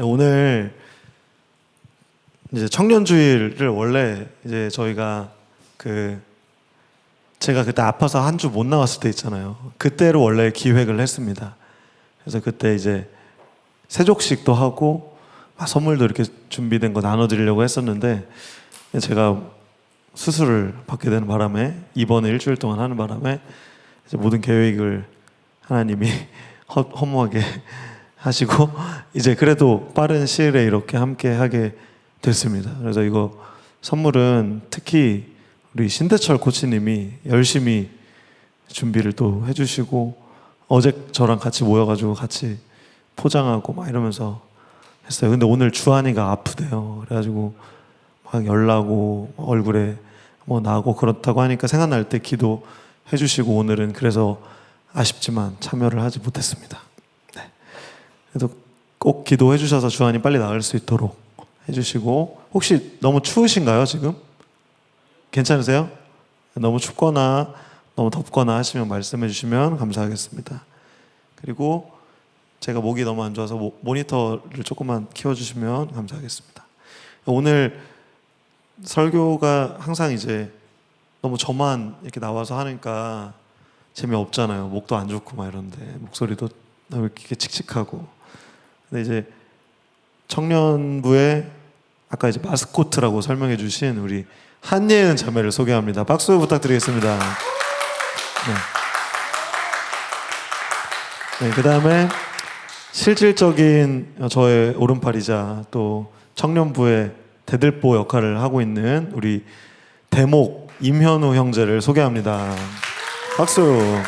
네, 오늘 이제 청년주일을 원래 이제 저희가 제가 그때 아파서 한 주 못 나왔을 때 있잖아요. 그때로 원래 기획을 했습니다. 그래서 그때 이제 세족식도 하고 선물도 이렇게 준비된 거 나눠드리려고 했었는데 제가 수술을 받게 되는 바람에 입원을 일주일 동안 하는 바람에 이제 모든 계획을 하나님이 허무하게 하시고 이제 그래도 빠른 시일에 이렇게 함께 하게 됐습니다. 그래서 이거 선물은 특히 우리 신대철 코치님이 열심히 준비를 또 해주시고 어제 저랑 같이 모여가지고 같이 포장하고 막 이러면서 했어요. 근데 오늘 주한이가 아프대요. 그래가지고 막 열나고 얼굴에 뭐 나고 그렇다고 하니까 생각날 때 기도해 주시고 오늘은 그래서 아쉽지만 참여를 하지 못했습니다. 네. 그래도 꼭 기도해 주셔서 주한이 빨리 나을 수 있도록 해주시고 혹시 너무 추우신가요 지금? 괜찮으세요? 너무 춥거나 너무 덥거나 하시면 말씀해 주시면 감사하겠습니다. 그리고 제가 목이 너무 안 좋아서 모니터를 조금만 키워주시면 감사하겠습니다. 오늘 설교가 항상 이제 너무 저만 이렇게 나와서 하니까 재미없잖아요. 목도 안 좋고 막 이런데 목소리도 너무 이렇게 칙칙하고. 근데 이제 청년부의 아까 이제 마스코트라고 설명해 주신 우리 한예은 자매를 소개합니다. 박수 부탁드리겠습니다. 네, 그 다음에 실질적인 저의 오른팔이자 또 청년부의 대들보 역할을 하고 있는 우리 대목 임현우 형제를 소개합니다. 박수. 네.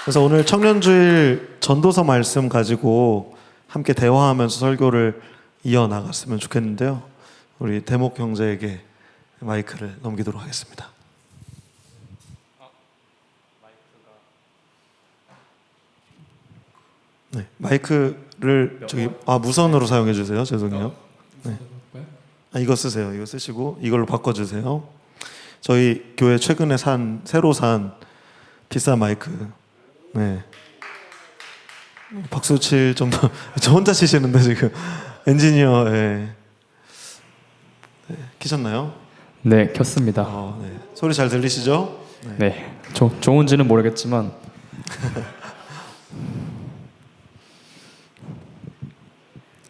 그래서 오늘 청년주일 전도서 말씀 가지고 함께 대화하면서 설교를 이어나갔으면 좋겠는데요. 우리 대목 형제에게 마이크를 넘기도록 하겠습니다. 네, 마이크를 저기 무선으로 사용해 주세요. 죄송해요. 네. 이거 쓰세요. 이거 쓰시고 이걸로 바꿔주세요. 저희 교회 최근에 새로 산 비싼 마이크. 네. 박수 칠 정도. 저 혼자 치시는데 지금 엔지니어. 네. 네. 키셨나요? 네, 켰습니다. 네. 소리 잘 들리시죠? 네, 좋은지는 모르겠지만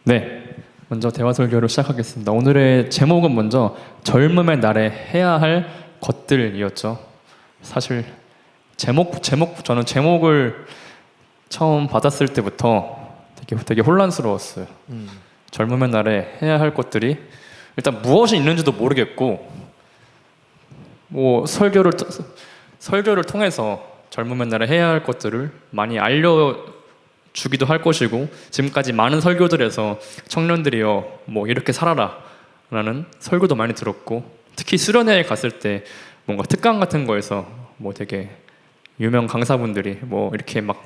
네, 먼저 대화 설교를 시작하겠습니다. 오늘의 제목은 먼저 젊음의 날에 해야 할 것들이었죠. 사실 저는 제목을 처음 받았을 때부터 되게 혼란스러웠어요. 젊음의 날에 해야 할 것들이 일단 무엇이 있는지도 모르겠고 뭐 설교를 통해서 젊음의 날에 해야 할 것들을 많이 알려주기도 할 것이고 지금까지 많은 설교들에서 청년들이여 뭐 이렇게 살아라 라는 설교도 많이 들었고 특히 수련회에 갔을 때 뭔가 특강 같은 거에서 뭐 되게 유명 강사분들이 뭐 이렇게 막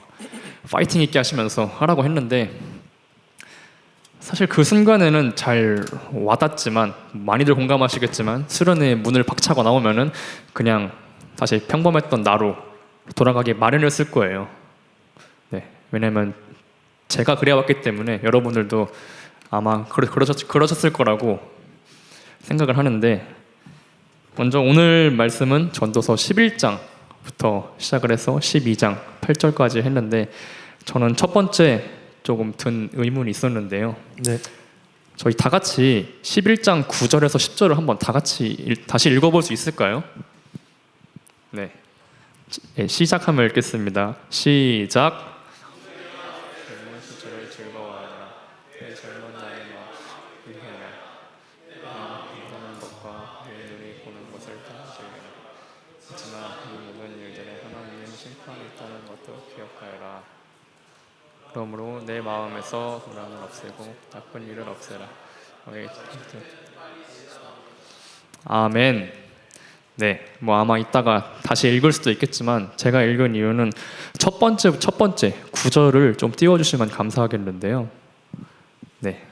파이팅 있게 하시면서 하라고 했는데 사실 그 순간에는 잘 와닿지만 많이들 공감하시겠지만 수련회의 문을 박차고 나오면은 그냥 다시 평범했던 나로 돌아가기 마련이었을 거예요. 네, 왜냐면 제가 그래왔기 때문에 여러분들도 아마 그러셨을 거라고 생각을 하는데 먼저 오늘 말씀은 전도서 11장부터 시작을 해서 12장 8절까지 했는데 저는 첫 번째 조금 든 의문이 있었는데요. 네. 저희 다 같이 11장 9절에서 10절을 한번 다 같이 다시 읽어볼 수 있을까요? 네. 시작하면 읽겠습니다. 시작. 젊은 시절을 즐거워하라. 내 젊은 나의 위하여 보는 것과 내 눈이 보는 것을 다 즐겨라. 하지만 이 모든 일들에 하나님의 심판이 있다는 것도 기억하여라. 그러므로 내 마음에서 불안을 없애고 나쁜 일을 없애라. 아멘. 네, 뭐 아마 이따가 다시 읽을 수도 있겠지만 제가 읽은 이유는 첫 번째 구절을 좀 띄워주시면 감사하겠는데요. 네,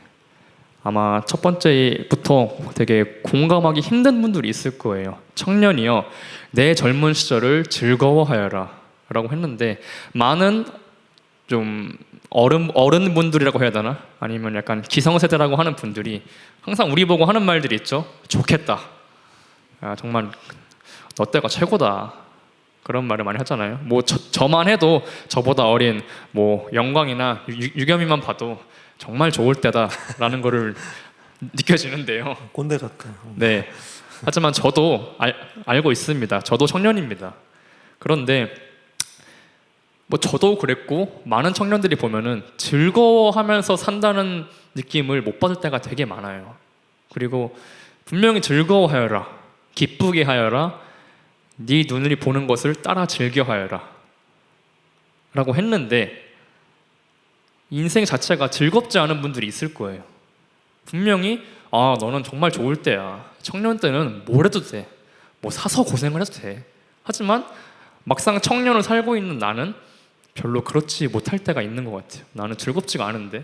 아마 첫 번째부터 되게 공감하기 힘든 분들이 있을 거예요. 청년이여, 내 젊은 시절을 즐거워하여라 라고 했는데 많은 좀 어른분들이라고 해야 되나? 아니면 약간 기성세대라고 하는 분들이 항상 우리 보고 하는 말들이 있죠. 좋겠다. 아, 정말 너 때가 최고다. 그런 말을 많이 하잖아요. 뭐 저만 해도 저보다 어린 뭐 영광이나 유겸이만 봐도 정말 좋을 때다라는 거를 느껴지는데요. 꼰대 같아. 네. 하지만 저도 알고 있습니다. 저도 청년입니다. 그런데 뭐 저도 그랬고 많은 청년들이 보면은 즐거워하면서 산다는 느낌을 못 받을 때가 되게 많아요. 그리고 분명히 즐거워하여라, 기쁘게 하여라, 네 눈을 보는 것을 따라 즐겨하여라 라고 했는데 인생 자체가 즐겁지 않은 분들이 있을 거예요. 분명히 아 너는 정말 좋을 때야. 청년 때는 뭘 해도 돼. 뭐 사서 고생을 해도 돼. 하지만 막상 청년을 살고 있는 나는 별로 그렇지 못할 때가 있는 것 같아요. 나는 즐겁지가 않은데,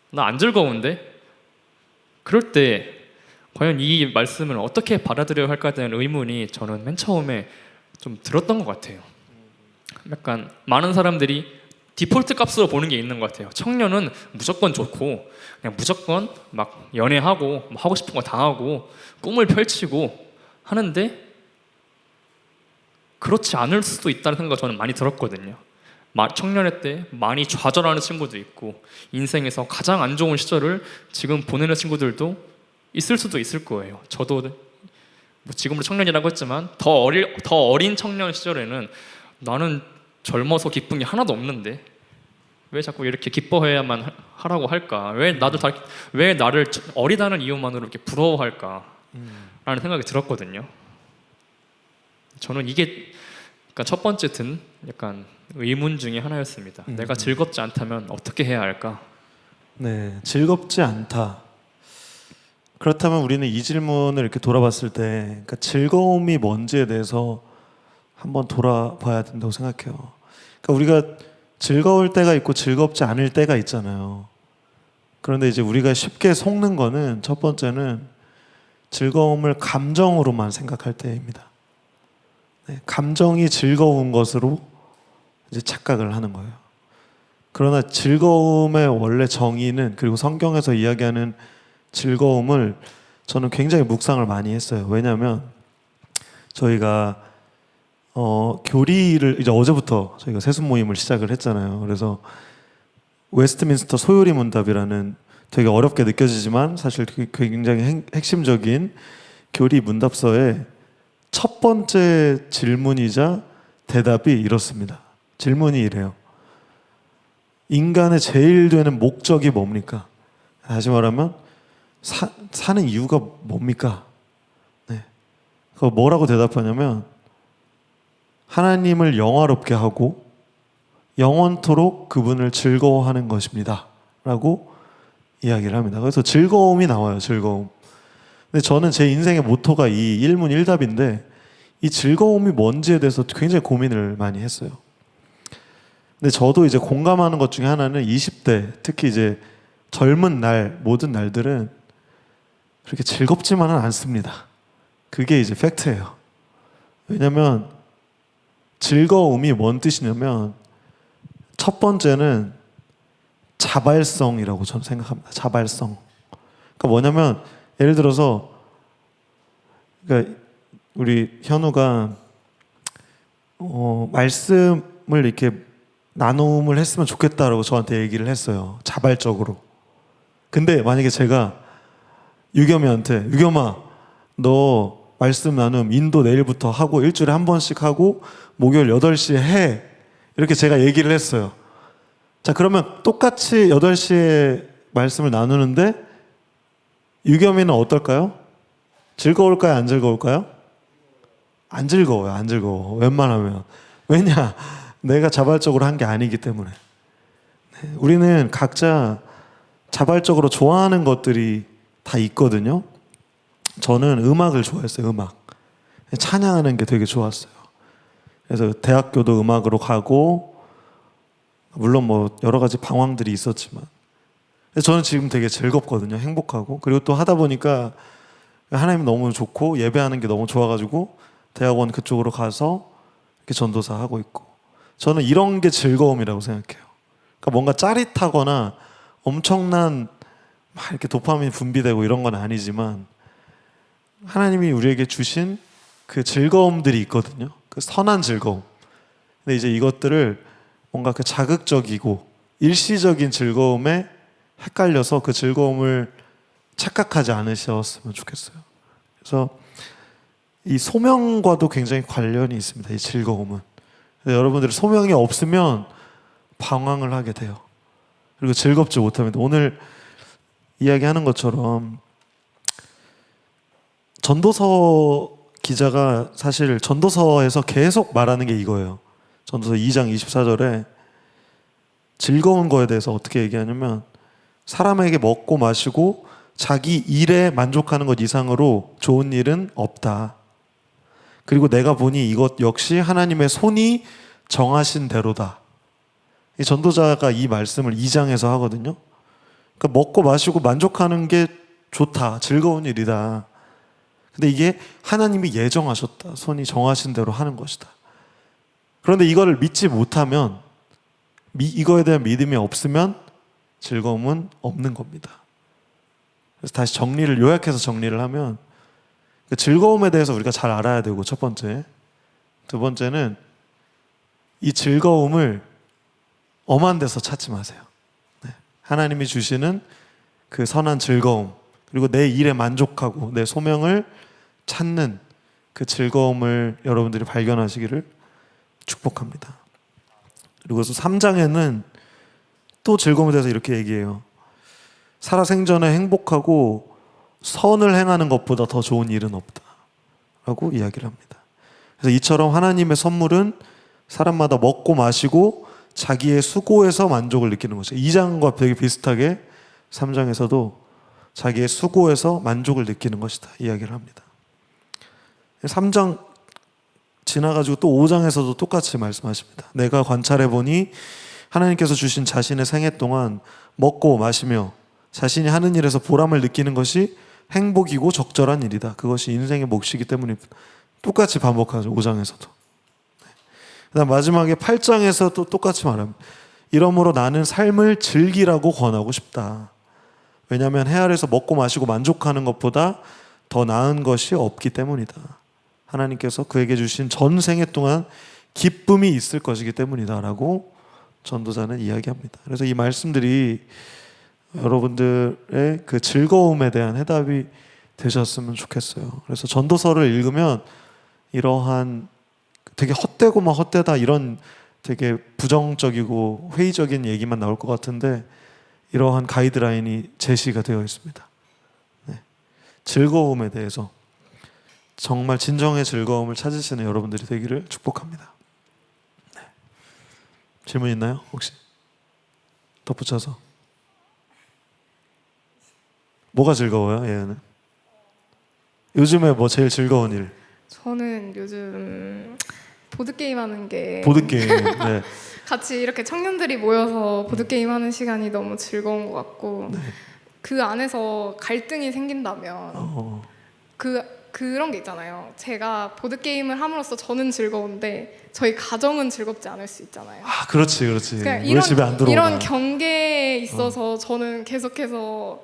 나 안 즐거운데. 그럴 때 과연 이 말씀을 어떻게 받아들여야 할까에 대한 의문이 저는 맨 처음에 좀 들었던 것 같아요. 약간 많은 사람들이 디폴트 값으로 보는 게 있는 것 같아요. 청년은 무조건 좋고 그냥 무조건 막 연애하고 뭐 하고 싶은 거 다 하고 꿈을 펼치고 하는데 그렇지 않을 수도 있다는 생각이 저는 많이 들었거든요. 청년의 때 많이 좌절하는 친구도 있고 인생에서 가장 안 좋은 시절을 지금 보내는 친구들도 있을 수도 있을 거예요. 저도 뭐 지금도 청년이라고 했지만 더 어린 청년 시절에는 나는 젊어서 기쁜 게 하나도 없는데 왜 자꾸 이렇게 기뻐해야만 하라고 할까? 왜 나를 어리다는 이유만으로 이렇게 부러워할까? 라는 생각이 들었거든요. 저는 이게 그러니까 첫 번째 든 약간 의문 중에 하나였습니다. 내가 즐겁지 않다면 어떻게 해야 할까? 네, 즐겁지 않다. 그렇다면 우리는 이 질문을 이렇게 돌아봤을 때, 그러니까 즐거움이 뭔지에 대해서 한번 돌아봐야 된다고 생각해요. 그러니까 우리가 즐거울 때가 있고 즐겁지 않을 때가 있잖아요. 그런데 이제 우리가 쉽게 속는 거는 첫 번째는 즐거움을 감정으로만 생각할 때입니다. 네, 감정이 즐거운 것으로 이제 착각을 하는 거예요. 그러나 즐거움의 원래 정의는, 그리고 성경에서 이야기하는 즐거움을 저는 굉장히 묵상을 많이 했어요. 왜냐하면 저희가 교리를 이제 어제부터 저희가 세습 모임을 시작을 했잖아요. 그래서 웨스트민스터 소요리 문답이라는 되게 어렵게 느껴지지만 사실 굉장히 핵심적인 교리 문답서의 첫 번째 질문이자 대답이 이렇습니다. 질문이 이래요. 인간의 제일 되는 목적이 뭡니까? 다시 말하면 사는 이유가 뭡니까? 네. 그거 뭐라고 대답하냐면 하나님을 영화롭게 하고 영원토록 그분을 즐거워하는 것입니다. 라고 이야기를 합니다. 그래서 즐거움이 나와요. 즐거움. 근데 저는 제 인생의 모토가 이 일문일답인데 이 즐거움이 뭔지에 대해서 굉장히 고민을 많이 했어요. 근데 저도 이제 공감하는 것 중에 하나는 20대, 특히 이제 젊은 날, 모든 날들은 그렇게 즐겁지만은 않습니다. 그게 이제 팩트예요. 왜냐면 즐거움이 뭔 뜻이냐면 첫 번째는 자발성이라고 저는 생각합니다. 자발성. 그러니까 뭐냐면 예를 들어서 그러니까 우리 현우가 말씀을 이렇게 나눔을 했으면 좋겠다라고 저한테 얘기를 했어요. 자발적으로. 근데 만약에 제가 유겸이한테 유겸아 너 말씀 나눔 인도 내일부터 하고 일주일에 한 번씩 하고 목요일 8시에 해. 이렇게 제가 얘기를 했어요. 자, 그러면 똑같이 8시에 말씀을 나누는데 유겸이는 어떨까요? 즐거울까요? 안 즐거울까요? 안 즐거워요. 안 즐거워. 웬만하면. 왜냐? 내가 자발적으로 한 게 아니기 때문에. 네, 우리는 각자 자발적으로 좋아하는 것들이 다 있거든요. 저는 음악을 좋아했어요. 음악. 찬양하는 게 되게 좋았어요. 그래서 대학교도 음악으로 가고 물론 뭐 여러 가지 방황들이 있었지만 저는 지금 되게 즐겁거든요. 행복하고. 그리고 또 하다 보니까 하나님 너무 좋고 예배하는 게 너무 좋아가지고 대학원 그쪽으로 가서 이렇게 전도사 하고 있고 저는 이런 게 즐거움이라고 생각해요. 그러니까 뭔가 짜릿하거나 엄청난 막 이렇게 도파민이 분비되고 이런 건 아니지만 하나님이 우리에게 주신 그 즐거움들이 있거든요. 그 선한 즐거움. 근데 이제 이것들을 뭔가 그 자극적이고 일시적인 즐거움에 헷갈려서 그 즐거움을 착각하지 않으셨으면 좋겠어요. 그래서 이 소명과도 굉장히 관련이 있습니다. 이 즐거움은. 여러분들이 소명이 없으면 방황을 하게 돼요. 그리고 즐겁지 못합니다. 오늘 이야기하는 것처럼 전도서 기자가 사실 전도서에서 계속 말하는 게 이거예요. 전도서 2장 24절에 즐거운 거에 대해서 어떻게 얘기하냐면 사람에게 먹고 마시고 자기 일에 만족하는 것 이상으로 좋은 일은 없다. 그리고 내가 보니 이것 역시 하나님의 손이 정하신 대로다. 이 전도자가 이 말씀을 2장에서 하거든요. 그러니까 먹고 마시고 만족하는 게 좋다. 즐거운 일이다. 근데 이게 하나님이 예정하셨다. 손이 정하신 대로 하는 것이다. 그런데 이거를 믿지 못하면 이거에 대한 믿음이 없으면 즐거움은 없는 겁니다. 그래서 다시 요약해서 정리를 하면 그 즐거움에 대해서 우리가 잘 알아야 되고 첫 번째. 두 번째는 이 즐거움을 엄한 데서 찾지 마세요. 네. 하나님이 주시는 그 선한 즐거움 그리고 내 일에 만족하고 내 소명을 찾는 그 즐거움을 여러분들이 발견하시기를 축복합니다. 그리고 3장에는 또 즐거움에 대해서 이렇게 얘기해요. 살아생전에 행복하고 선을 행하는 것보다 더 좋은 일은 없다 라고 이야기를 합니다. 그래서 이처럼 하나님의 선물은 사람마다 먹고 마시고 자기의 수고에서 만족을 느끼는 것이죠. 2장과 되게 비슷하게 3장에서도 자기의 수고에서 만족을 느끼는 것이다 이야기를 합니다. 3장 지나가지고 또 5장에서도 똑같이 말씀하십니다. 내가 관찰해보니 하나님께서 주신 자신의 생애 동안 먹고 마시며 자신이 하는 일에서 보람을 느끼는 것이 행복이고 적절한 일이다. 그것이 인생의 몫이기 때문입니다. 똑같이 반복하죠. 5장에서도. 그다음 마지막에 8장에서 또 똑같이 말합니다. 이러므로 나는 삶을 즐기라고 권하고 싶다. 왜냐하면 해 아래서 먹고 마시고 만족하는 것보다 더 나은 것이 없기 때문이다. 하나님께서 그에게 주신 전생애 동안 기쁨이 있을 것이기 때문이다 라고 전도자는 이야기합니다. 그래서 이 말씀들이 여러분들의 그 즐거움에 대한 해답이 되셨으면 좋겠어요. 그래서 전도서를 읽으면 이러한 되게 헛되고 막 헛되다 이런 되게 부정적이고 회의적인 얘기만 나올 것 같은데 이러한 가이드라인이 제시가 되어 있습니다. 네. 즐거움에 대해서 정말 진정의 즐거움을 찾으시는 여러분들이 되기를 축복합니다. 네. 질문 있나요? 혹시? 덧붙여서. 뭐가 즐거워요, 예은은? 요즘에 뭐 제일 즐거운 일? 저는 요즘 보드게임 하는 게 보드게임. 네. 같이 이렇게 청년들이 모여서 보드게임 하는 시간이 너무 즐거운 것 같고 네. 그 안에서 갈등이 생긴다면 그런 게 있잖아요. 제가 보드게임을 함으로써 저는 즐거운데 저희 가정은 즐겁지 않을 수 있잖아요. 아, 그렇지. 그러니까 왜 집에 안 들어오나. 이런 경계에 있어서 저는 계속해서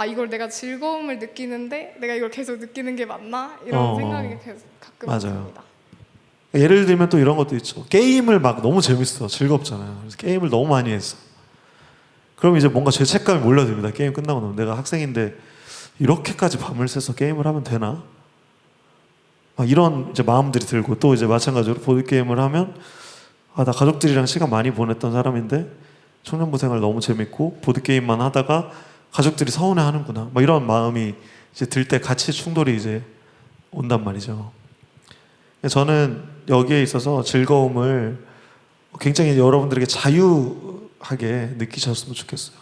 이걸 내가 즐거움을 느끼는데 내가 이걸 계속 느끼는 게 맞나? 이런 생각이 계속 가끔 맞아요. 듭니다. 예를 들면 또 이런 것도 있죠. 게임을 막 너무 재밌어. 즐겁잖아요. 그래서 게임을 너무 많이 했어. 그럼 이제 뭔가 죄책감이 몰려듭니다. 게임 끝나고 나면 내가 학생인데 이렇게까지 밤을 새서 게임을 하면 되나? 막 이런 이제 마음들이 들고 또 이제 마찬가지로 보드게임을 하면 나 가족들이랑 시간 많이 보냈던 사람인데 청년부 생활 너무 재밌고 보드게임만 하다가 가족들이 서운해하는구나. 막 이런 마음이 이제 들 때 같이 충돌이 이제 온단 말이죠. 저는 여기에 있어서 즐거움을 굉장히 여러분들에게 자유하게 느끼셨으면 좋겠어요.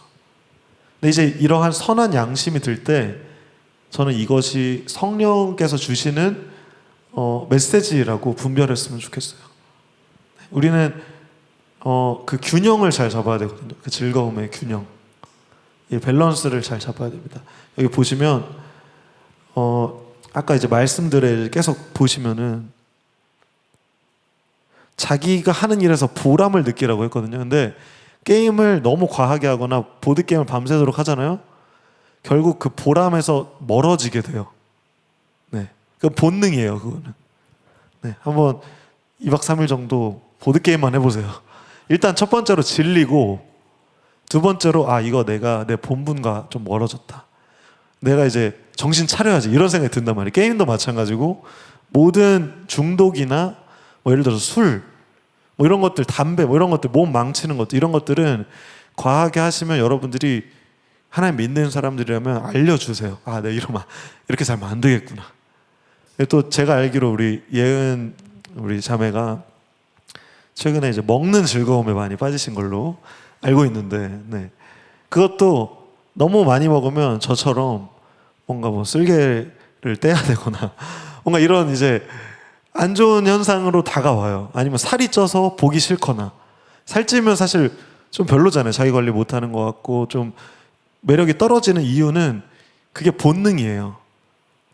근데 이제 이러한 선한 양심이 들 때 저는 이것이 성령께서 주시는 메시지라고 분별했으면 좋겠어요. 우리는 그 균형을 잘 잡아야 되거든요. 그 즐거움의 균형. 이 밸런스를 잘 잡아야 됩니다. 여기 보시면 아까 이제 말씀들을 계속 보시면은 자기가 하는 일에서 보람을 느끼라고 했거든요. 근데 게임을 너무 과하게 하거나 보드 게임을 밤새도록 하잖아요. 결국 그 보람에서 멀어지게 돼요. 네, 그 본능이에요, 그거는. 네, 한번 2박 3일 정도 보드 게임만 해보세요. 일단 첫 번째로 질리고, 두 번째로 이거 내가 내 본분과 좀 멀어졌다. 내가 이제 정신 차려야지 이런 생각이 든단 말이에요. 게임도 마찬가지고 모든 중독이나 뭐 예를 들어서 술, 뭐 이런 것들, 담배, 뭐 이런 것들, 몸 망치는 것들, 이런 것들은 과하게 하시면 여러분들이 하나님 믿는 사람들이라면 알려주세요. 내 이러면 이렇게 살면 안 되겠구나. 또 제가 알기로 우리 예은 우리 자매가 최근에 이제 먹는 즐거움에 많이 빠지신 걸로 알고 있는데, 네. 그것도 너무 많이 먹으면 저처럼 뭔가 뭐 쓸개를 떼야 되거나 뭔가 이런 이제 안 좋은 현상으로 다가와요. 아니면 살이 쪄서 보기 싫거나, 살찌면 사실 좀 별로잖아요. 자기 관리 못하는 것 같고 좀 매력이 떨어지는 이유는 그게 본능이에요.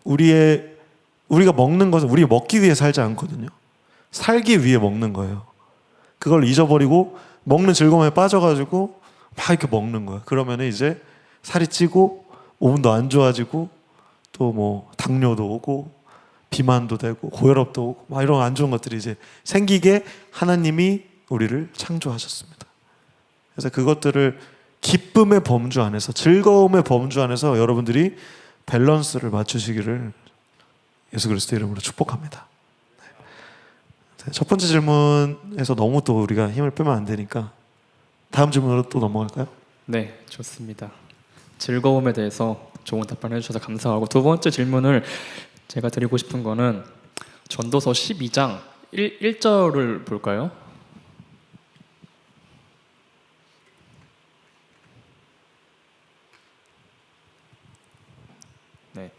우리가 먹는 것은 우리 먹기 위해 살지 않거든요. 살기 위해 먹는 거예요. 그걸 잊어버리고 먹는 즐거움에 빠져가지고 막 이렇게 먹는 거예요. 그러면 이제 살이 찌고 몸도 안 좋아지고 또 뭐 당뇨도 오고 비만도 되고 고혈압도 오고 막 이런 안 좋은 것들이 이제 생기게 하나님이 우리를 창조하셨습니다. 그래서 그것들을 기쁨의 범주 안에서, 즐거움의 범주 안에서 여러분들이 밸런스를 맞추시기를 예수 그리스도 이름으로 축복합니다. 네. 첫 번째 질문에서 너무 또 우리가 힘을 빼면 안 되니까 다음 질문으로 또 넘어갈까요? 네, 좋습니다. 즐거움에 대해서 좋은 답변 해주셔서 감사하고, 두 번째 질문을 제가 드리고 싶은 거는 전도서 12장 1절을 볼까요? 네,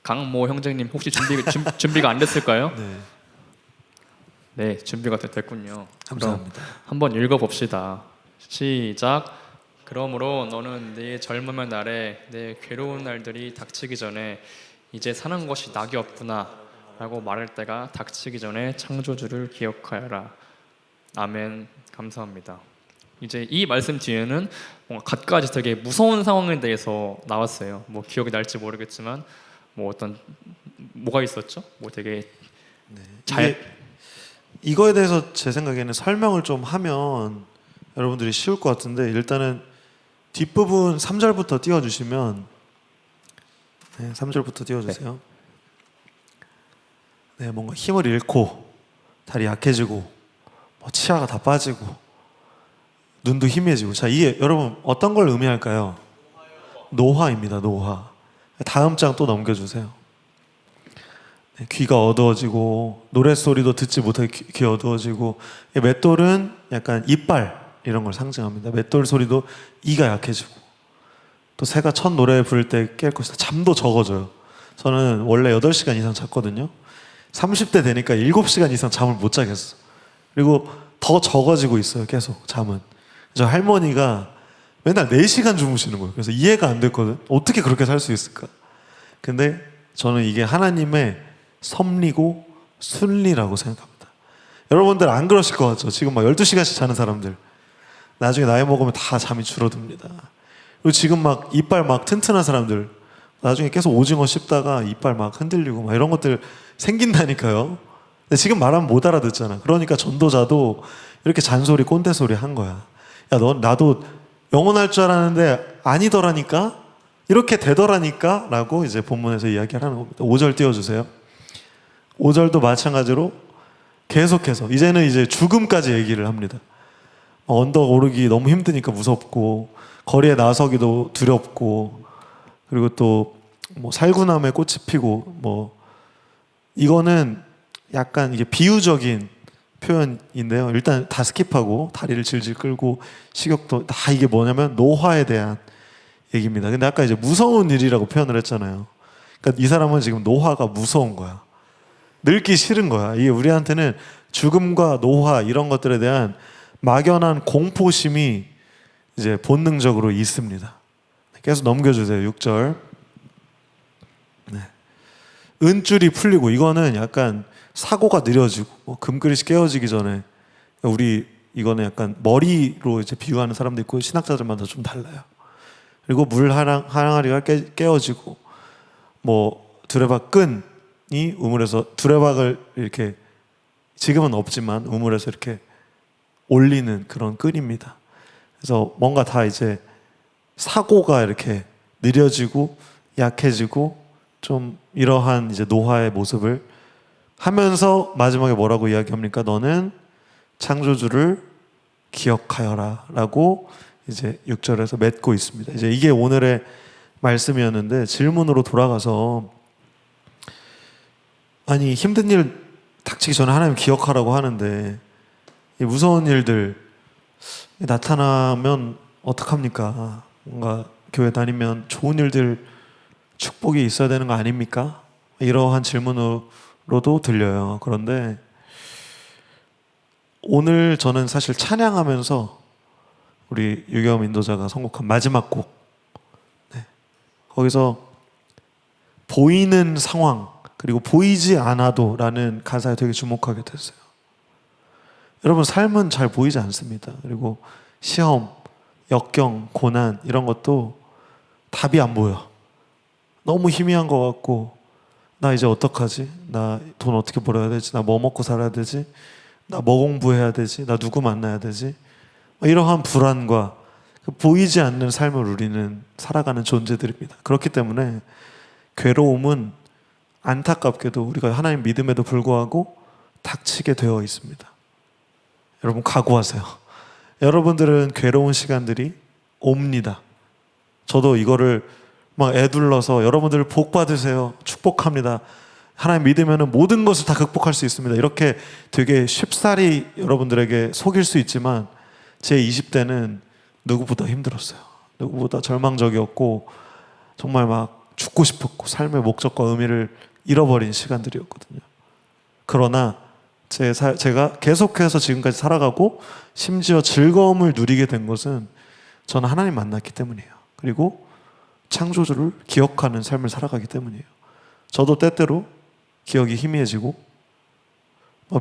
강모 형제님 혹시 준비가 안 됐을까요? 네. 네, 준비가 됐군요. 감사합니다. 그럼 한번 읽어봅시다. 시작. 그러므로 너는 네 젊음의 날에 내 괴로운 날들이 닥치기 전에 이제 사는 것이 낙이 없구나 라고 말할 때가 닥치기 전에 창조주를 기억하여라. 아멘. 감사합니다. 이제 이 말씀 뒤에는 뭔가 갖가지 되게 무서운 상황에 대해서 나왔어요. 뭐 기억이 날지 모르겠지만 뭐 어떤 뭐가 있었죠? 뭐 되게 이거에 대해서 제 생각에는 설명을 좀 하면 여러분들이 쉬울 것 같은데, 일단은 뒷부분 3절부터 띄워주시면, 네, 3절부터 띄워주세요. 네, 뭔가 힘을 잃고 다리 약해지고 뭐 치아가 다 빠지고 눈도 희미해지고. 자, 이게 여러분 어떤 걸 의미할까요? 노화입니다. 노화. 다음 장 또 넘겨주세요. 네, 귀가 어두워지고 노랫소리도 듣지 못하게 귀 어두워지고, 맷돌은 약간 이빨 이런 걸 상징합니다. 맷돌 소리도 이가 약해지고, 또 새가 첫 노래 부를 때 깰 것이다. 잠도 적어져요. 저는 원래 8시간 이상 잤거든요. 30대 되니까 7시간 이상 잠을 못 자겠어. 그리고 더 적어지고 있어요. 계속 잠은. 저 할머니가 맨날 4시간 주무시는 거예요. 그래서 이해가 안 됐거든. 어떻게 그렇게 살 수 있을까? 근데 저는 이게 하나님의 섭리고 순리라고 생각합니다. 여러분들 안 그러실 것 같죠? 지금 막 12시간씩 자는 사람들 나중에 나이 먹으면 다 잠이 줄어듭니다. 그리고 지금 막 이빨 막 튼튼한 사람들 나중에 계속 오징어 씹다가 이빨 막 흔들리고 막 이런 것들 생긴다니까요. 근데 지금 말하면 못 알아듣잖아. 그러니까 전도자도 이렇게 잔소리 꼰대소리 한 거야. 야, 나도 영원할 줄 알았는데 아니더라니까? 이렇게 되더라니까? 라고 이제 본문에서 이야기를 하는 겁니다. 5절 띄워주세요. 5절도 마찬가지로 계속해서 이제는 이제 죽음까지 얘기를 합니다. 언덕 오르기 너무 힘드니까 무섭고, 거리에 나서기도 두렵고, 그리고 또 뭐 살구나무에 꽃이 피고, 뭐 이거는 약간 이게 비유적인 표현인데요. 일단 다 스킵하고 다리를 질질 끌고 식욕도 다, 이게 뭐냐면 노화에 대한 얘기입니다. 근데 아까 이제 무서운 일이라고 표현을 했잖아요. 그러니까 이 사람은 지금 노화가 무서운 거야. 늙기 싫은 거야. 이게 우리한테는 죽음과 노화 이런 것들에 대한 막연한 공포심이 이제 본능적으로 있습니다. 계속 넘겨주세요. 6절. 네. 은줄이 풀리고, 이거는 약간 사고가 느려지고 뭐 금그릇이 깨어지기 전에 우리 이거는 약간 머리로 이제 비유하는 사람도 있고 신학자들마다 좀 달라요. 그리고 물 항아리가 깨어지고 뭐 두레박 끈이 우물에서 두레박을 이렇게 지금은 없지만 우물에서 이렇게 올리는 그런 끈입니다. 그래서 뭔가 다 이제 사고가 이렇게 느려지고 약해지고 좀 이러한 이제 노화의 모습을 하면서 마지막에 뭐라고 이야기합니까? 너는 창조주를 기억하여라 라고 이제 6절에서 맺고 있습니다. 이제 이게 오늘의 말씀이었는데 질문으로 돌아가서 아니 힘든 일 닥치기 전에 하나님 기억하라고 하는데 이 무서운 일들 나타나면 어떡합니까? 뭔가 교회 다니면 좋은 일들 축복이 있어야 되는 거 아닙니까? 이러한 질문으로도 들려요. 그런데 오늘 저는 사실 찬양하면서 우리 유겸 인도자가 선곡한 마지막 곡 거기서 보이는 상황 그리고 보이지 않아도 라는 가사에 되게 주목하게 됐어요. 여러분 삶은 잘 보이지 않습니다. 그리고 시험, 역경, 고난 이런 것도 답이 안 보여. 너무 희미한 것 같고 나 이제 어떡하지? 나 돈 어떻게 벌어야 되지? 나 뭐 먹고 살아야 되지? 나 뭐 공부해야 되지? 나 누구 만나야 되지? 이러한 불안과 보이지 않는 삶을 우리는 살아가는 존재들입니다. 그렇기 때문에 괴로움은 안타깝게도 우리가 하나님 믿음에도 불구하고 닥치게 되어 있습니다. 여러분 각오하세요. 여러분들은 괴로운 시간들이 옵니다. 저도 이거를 막 애둘러서 여러분들 복 받으세요. 축복합니다. 하나님 믿으면 모든 것을 다 극복할 수 있습니다. 이렇게 되게 쉽사리 여러분들에게 속일 수 있지만 제 20대는 누구보다 힘들었어요. 누구보다 절망적이었고 정말 막 죽고 싶었고 삶의 목적과 의미를 잃어버린 시간들이었거든요. 그러나 제가 계속해서 지금까지 살아가고 심지어 즐거움을 누리게 된 것은 저는 하나님 만났기 때문이에요. 그리고 창조주를 기억하는 삶을 살아가기 때문이에요. 저도 때때로 기억이 희미해지고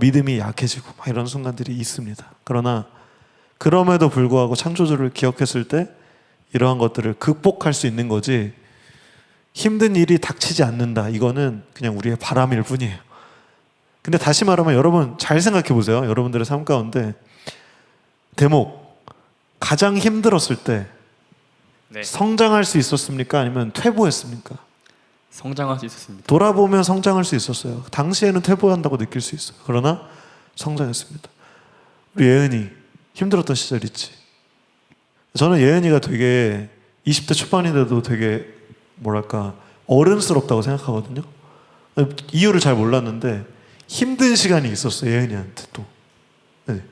믿음이 약해지고 이런 순간들이 있습니다. 그러나 그럼에도 불구하고 창조주를 기억했을 때 이러한 것들을 극복할 수 있는 거지 힘든 일이 닥치지 않는다. 이거는 그냥 우리의 바람일 뿐이에요. 근데 다시 말하면 여러분 잘 생각해 보세요. 여러분들의 삶 가운데 대목 가장 힘들었을 때 네. 성장할 수 있었습니까? 아니면 퇴보했습니까? 성장할 수 있었습니다. 돌아보면 성장할 수 있었어요. 당시에는 퇴보한다고 느낄 수 있어요. 그러나 성장했습니다. 우리 예은이 힘들었던 시절 있지. 저는 예은이가 되게 20대 초반인데도 되게 뭐랄까 어른스럽다고 생각하거든요. 이유를 잘 몰랐는데 힘든 시간이 있었어요. 예은이한테 또. 네.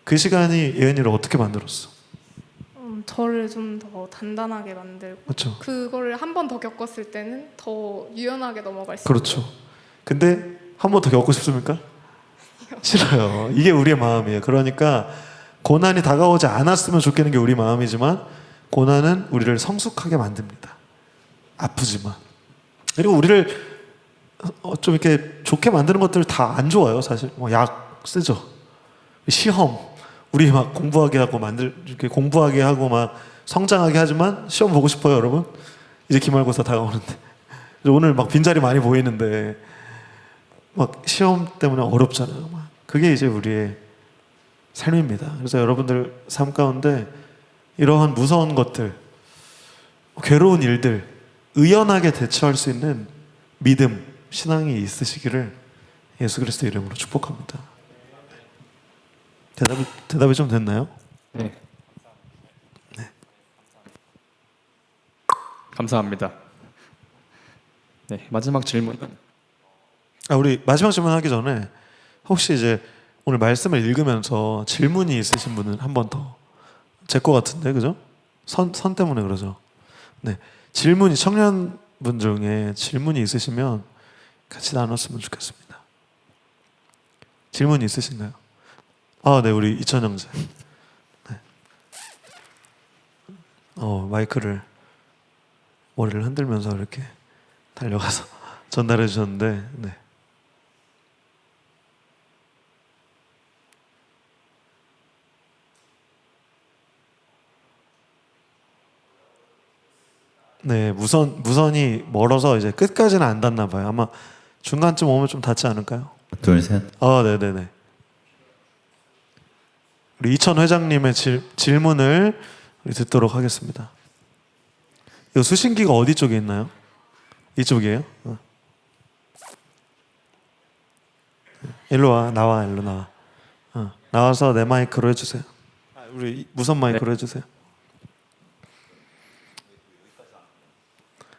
그 시간이 예은이를 어떻게 만들었어? 저를 좀 더 단단하게 만들고 맞죠? 그거를 한 번 더 겪었을 때는 더 유연하게 넘어갈 수 그렇죠. 근데 한 번 더 겪고 싶습니까? 싫어요. 이게 우리의 마음이에요. 그러니까 고난이 다가오지 않았으면 좋겠는 게 우리 마음이지만 고난은 우리를 성숙하게 만듭니다. 아프지만. 그리고 우리를 좀 이렇게 좋게 만드는 것들 다 안 좋아요. 사실 뭐 약 쓰죠. 시험 우리 막 공부하게 하고 이렇게 공부하게 하고 막 성장하게 하지만 시험 보고 싶어요, 여러분. 이제 기말고사 다가오는데 오늘 막 빈자리 많이 보이는데 막 시험 때문에 어렵잖아요. 막. 그게 이제 우리의 삶입니다. 그래서 여러분들 삶 가운데 이러한 무서운 것들, 괴로운 일들 의연하게 대처할 수 있는 믿음, 신앙이 있으시기를 예수 그리스도 이름으로 축복합니다. 대답이 좀 됐나요? 네. 감사합니다. 네, 마지막 질문은 우리 마지막 질문하기 전에 혹시 이제 오늘 말씀을 읽으면서 질문이 있으신 분은 한 번 더. 제 거 같은데, 그죠? 선 때문에 그러죠. 네, 질문이 청년분 중에 질문이 있으시면 같이 나눴으면 좋겠습니다. 질문이 있으신가요? 네, 우리 이천 형제. 네. 마이크를 머리를 흔들면서 이렇게 달려가서 전달해 주셨는데, 네. 네, 무선이 멀어서 이제 끝까지는 안 닿나 봐요. 아마 중간쯤 오면 좀 닿지 않을까요? 둘, 셋. 네네네. 우리 이천 회장님의 질문을 우리 듣도록 하겠습니다. 이 수신기가 어디 쪽에 있나요? 이쪽이에요? 일로 와, 일로 나와. 나와서 내 마이크로 해주세요. 우리 무선 마이크로 해주세요.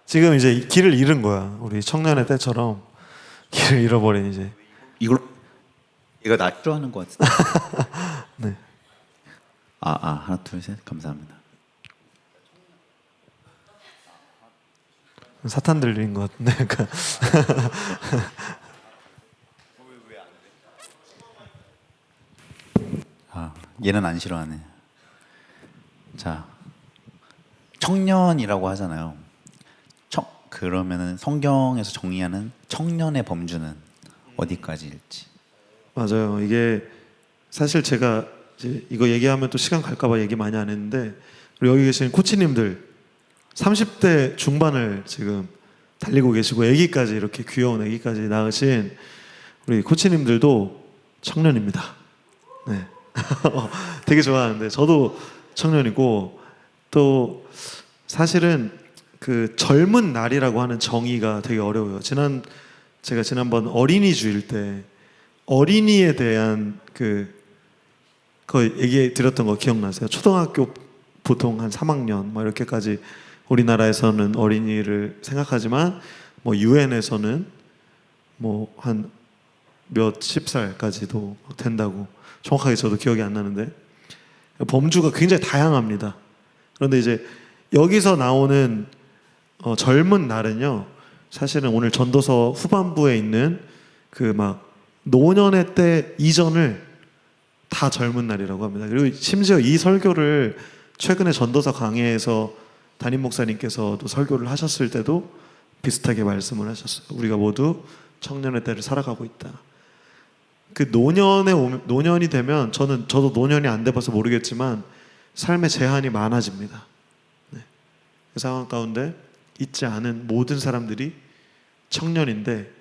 지금 이제 길을 잃은 거야. 우리 청년의 때처럼 길을 잃어버린 이제. 이거 나 싫어하는 것 같은데. 네. 하나 둘 셋 감사합니다. 사탄 들린 것 같은데. 약간. 얘는 안 싫어하네. 자, 청년이라고 하잖아요. 그러면은 성경에서 정의하는 청년의 범주는 어디까지일지. 맞아요. 이게 사실 제가 이제 이거 얘기하면 또 시간 갈까봐 얘기 많이 안 했는데 우리 여기 계신 코치님들 30대 중반을 지금 달리고 계시고 아기까지 이렇게 귀여운 아기까지 낳으신 우리 코치님들도 청년입니다. 네. 되게 좋아하는데 저도 청년이고 또 사실은 그 젊은 날이라고 하는 정의가 되게 어려워요. 제가 지난번 어린이 주일 때 어린이에 대한 그 얘기 드렸던 거 기억나세요? 초등학교 보통 한 3학년 뭐 이렇게까지 우리나라에서는 어린이를 생각하지만 뭐 유엔에서는 뭐 한 몇십 살까지도 된다고 정확하게 저도 기억이 안 나는데 범주가 굉장히 다양합니다. 그런데 이제 여기서 나오는 젊은 날은요 사실은 오늘 전도서 후반부에 있는 그 막 노년의 때 이전을 다 젊은 날이라고 합니다. 그리고 심지어 이 설교를 최근에 전도서 강해에서 담임 목사님께서도 설교를 하셨을 때도 비슷하게 말씀을 하셨어요. 우리가 모두 청년의 때를 살아가고 있다. 그 노년이 되면 저도 노년이 안 돼봐서 모르겠지만 삶의 제한이 많아집니다. 네. 그 상황 가운데 있지 않은 모든 사람들이 청년인데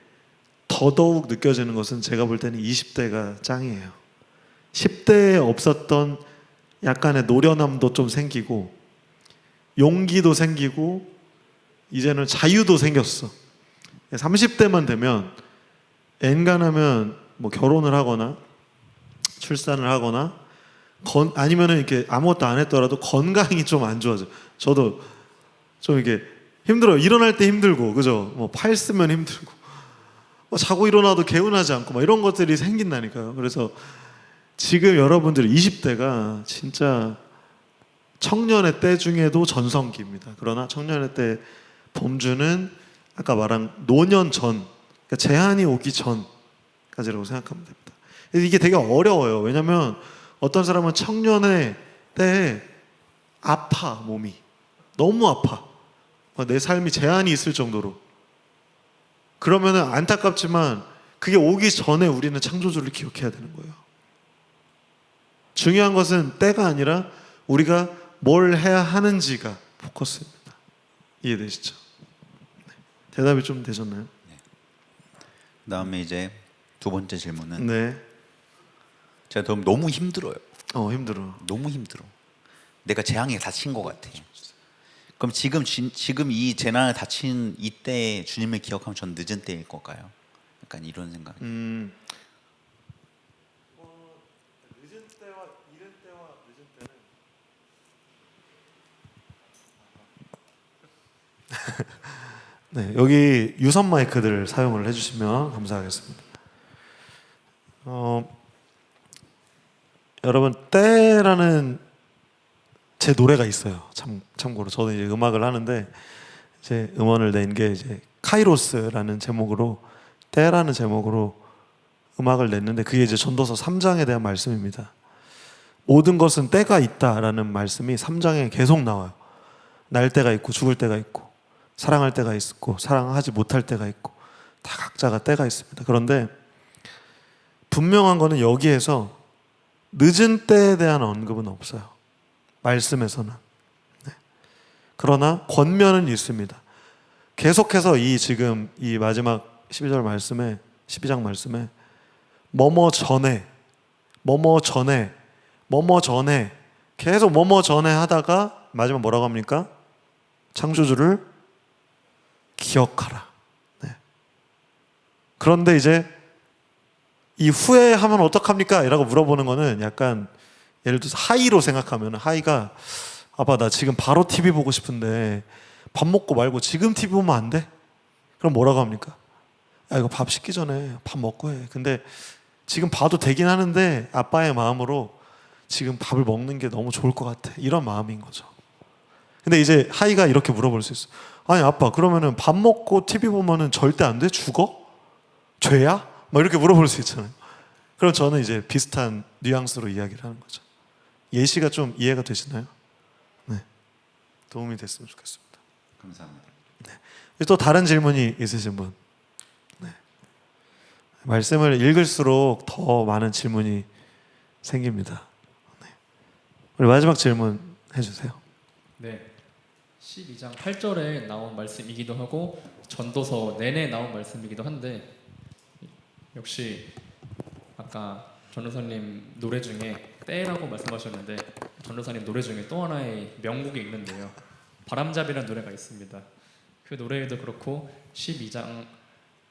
더더욱 느껴지는 것은 제가 볼 때는 20대가 짱이에요. 10대에 없었던 약간의 노련함도 좀 생기고 용기도 생기고 이제는 자유도 생겼어. 30대만 되면 엔간하면 뭐 결혼을 하거나 출산을 하거나 아니면은 이렇게 아무것도 안 했더라도 건강이 좀 안 좋아져. 저도 좀 이렇게 힘들어요. 일어날 때 힘들고, 그죠? 뭐 팔 쓰면 힘들고, 자고 일어나도 개운하지 않고, 막 이런 것들이 생긴다니까요. 그래서 지금 여러분들 20대가 진짜 청년의 때 중에도 전성기입니다. 그러나 청년의 때 범주는 아까 말한 노년 전, 그러니까 제한이 오기 전까지라고 생각하면 됩니다. 이게 되게 어려워요. 왜냐하면 어떤 사람은 청년의 때에 아파, 몸이 너무 아파. 내 삶이 제한이 있을 정도로. 그러면 안타깝지만 그게 오기 전에 우리는 창조주를 기억해야 되는 거예요. 중요한 것은 때가 아니라 우리가 뭘 해야 하는지가 포커스입니다. 이해되시죠? 네. 대답이 좀 되셨나요? 그다음에 이제 두 번째 질문은 네. 제가 너무 힘들어요. 힘들어. 너무 힘들어. 내가 재앙에 다친 것 같아. 그럼 지금 이 재난에 다친 이때 주님을 기억하면 전 늦은 때일 걸까요? 약간 이런 생각. 늦은 때와 이른 때와 늦은 때는 네, 여기 유선 마이크들을 사용을 해주시면 감사하겠습니다. 여러분 때라는 제 노래가 있어요. 참고로 저는 이제 음악을 하는데 이제 음원을 낸 게 이제 카이로스라는 제목으로 때라는 제목으로 음악을 냈는데 그게 이제 전도서 3장에 대한 말씀입니다. 모든 것은 때가 있다라는 말씀이 3장에 계속 나와요. 날 때가 있고 죽을 때가 있고 사랑할 때가 있고 사랑하지 못할 때가 있고 다 각자가 때가 있습니다. 그런데 분명한 거는 여기에서 늦은 때에 대한 언급은 없어요. 말씀에서는. 네. 그러나 권면은 있습니다. 계속해서 이 지금 이 마지막 12절 말씀에 12장 말씀에 뭐뭐 전에 뭐뭐 전에 뭐뭐 전에 계속 뭐뭐 전에 하다가 마지막 뭐라고 합니까? 창조주를 기억하라. 네. 그런데 이제 이 후에 하면 어떡합니까? 이라고 물어보는 거는 약간 예를 들어서 하이로 생각하면 하이가 아빠 나 지금 바로 TV 보고 싶은데 밥 먹고 말고 지금 TV 보면 안 돼? 그럼 뭐라고 합니까? 야 이거 밥 식기 전에 밥 먹고 해. 근데 지금 봐도 되긴 하는데 아빠의 마음으로 지금 밥을 먹는 게 너무 좋을 것 같아. 이런 마음인 거죠. 근데 이제 하이가 이렇게 물어볼 수 있어. 아니 아빠 그러면은 밥 먹고 TV 보면은 절대 안 돼? 죽어? 죄야? 막 이렇게 물어볼 수 있잖아요. 그럼 저는 이제 비슷한 뉘앙스로 이야기를 하는 거죠. 예시가 좀 이해가 되시나요? 네, 도움이 됐으면 좋겠습니다. 감사합니다. 또 다른 질문이 있으신 분? 네. 말씀을 읽을수록 더 많은 질문이 생깁니다. 네. 우리 마지막 질문 해주세요. 네. 12장 8절에 나온 말씀이기도 하고 전도서 내내 나온 말씀이기도 한데 역시 아까 전도사님 노래 중에 때라고 말씀하셨는데 전도사님 노래 중에 또 하나의 명곡이 있는데요. 바람잡이라는 노래가 있습니다. 그 노래에도 그렇고 12장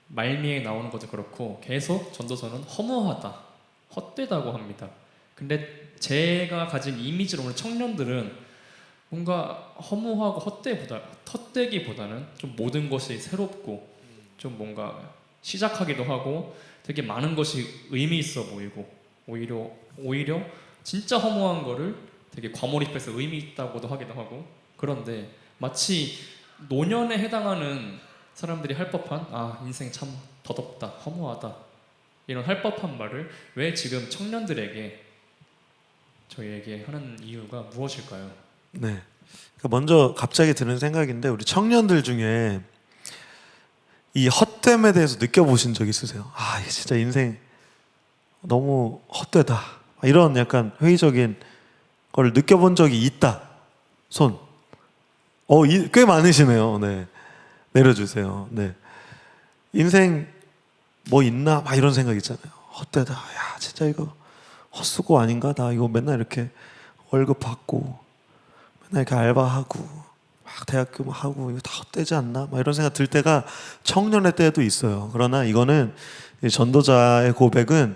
말미에 나오는 것도 그렇고 계속 전도서는 허무하다, 헛되다고 합니다. 근데 제가 가진 이미지로 오는 청년들은 뭔가 허무하고 헛되기보다는 좀 모든 것이 새롭고 좀 뭔가 시작하기도 하고 되게 많은 것이 의미 있어 보이고 오히려 진짜 허무한 거를 되게 과몰입해서 의미 있다고도 하기도 하고 그런데 마치 노년에 해당하는 사람들이 할 법한 인생 참 더덥다 허무하다 이런 할 법한 말을 왜 지금 청년들에게 저희에게 하는 이유가 무엇일까요? 네. 먼저 갑자기 드는 생각인데 우리 청년들 중에 이 헛됨에 대해서 느껴보신 적 있으세요? 이게 진짜 인생 너무 헛되다. 이런 약간 회의적인 걸 느껴본 적이 있다. 손. 꽤 많으시네요. 네. 내려주세요. 네. 인생 뭐 있나? 막 이런 생각 있잖아요. 헛되다. 야, 진짜 이거 헛수고 아닌가? 나 이거 맨날 이렇게 월급 받고 맨날 이렇게 알바하고 막 대학교 하고 이거 다 헛되지 않나? 막 이런 생각 들 때가 청년의 때도 있어요. 그러나 이거는 이 전도자의 고백은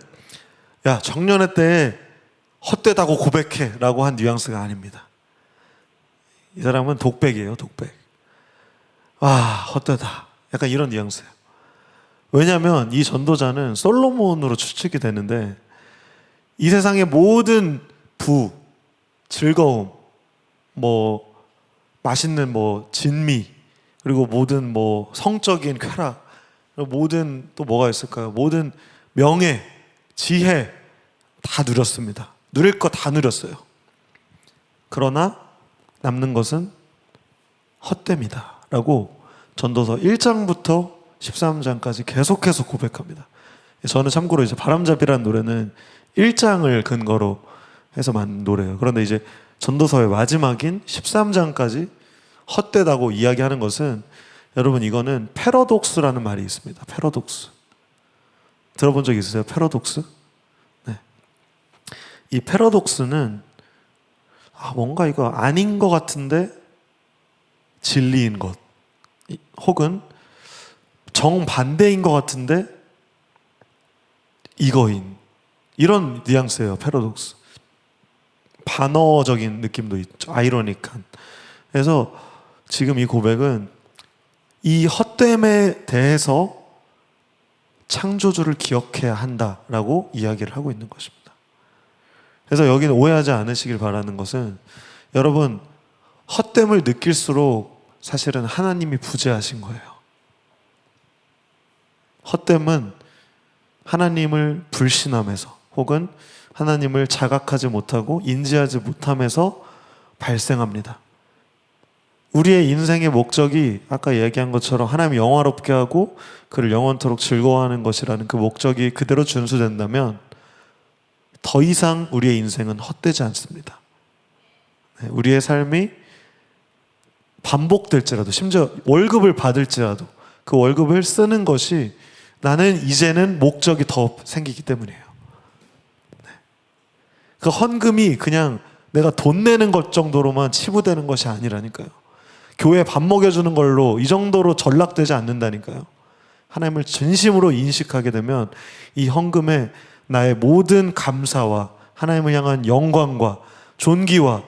야, 청년의 때에 헛되다고 고백해 라고 한 뉘앙스가 아닙니다. 이 사람은 독백이에요. 독백. 헛되다. 약간 이런 뉘앙스예요. 왜냐하면 이 전도자는 솔로몬으로 추측이 되는데 이 세상의 모든 부, 즐거움, 뭐 맛있는 뭐 진미, 그리고 모든 뭐 성적인 쾌락, 그리고 모든 또 뭐가 있을까요? 모든 명예, 지혜 다 누렸습니다. 누릴 거 다 누렸어요. 그러나 남는 것은 헛됨이다 라고 전도서 1장부터 13장까지 계속해서 고백합니다. 저는 참고로 이제 바람잡이라는 노래는 1장을 근거로 해서 만든 노래예요. 그런데 이제 전도서의 마지막인 13장까지 헛되다고 이야기하는 것은 여러분 이거는 패러독스라는 말이 있습니다. 패러독스. 들어본 적 있으세요? 패러독스? 네. 이 패러독스는 뭔가 이거 아닌 것 같은데 진리인 것 혹은 정반대인 것 같은데 이거인 이런 뉘앙스예요. 패러독스. 반어적인 느낌도 있죠. 아이러니한. 그래서 지금 이 고백은 이 헛됨에 대해서 창조주를 기억해야 한다라고 이야기를 하고 있는 것입니다. 그래서 여기는 오해하지 않으시길 바라는 것은 여러분 헛됨을 느낄수록 사실은 하나님이 부재하신 거예요. 헛됨은 하나님을 불신함에서 혹은 하나님을 자각하지 못하고 인지하지 못함에서 발생합니다. 우리의 인생의 목적이 아까 얘기한 것처럼 하나님 영화롭게 하고 그를 영원토록 즐거워하는 것이라는 그 목적이 그대로 준수된다면 더 이상 우리의 인생은 헛되지 않습니다. 우리의 삶이 반복될지라도 심지어 월급을 받을지라도 그 월급을 쓰는 것이 나는 이제는 목적이 더 생기기 때문이에요. 네. 그 헌금이 그냥 내가 돈 내는 것 정도로만 치부되는 것이 아니라니까요. 교회 밥 먹여주는 걸로 이 정도로 전락되지 않는다니까요. 하나님을 진심으로 인식하게 되면 이 헌금에 나의 모든 감사와 하나님을 향한 영광과 존귀와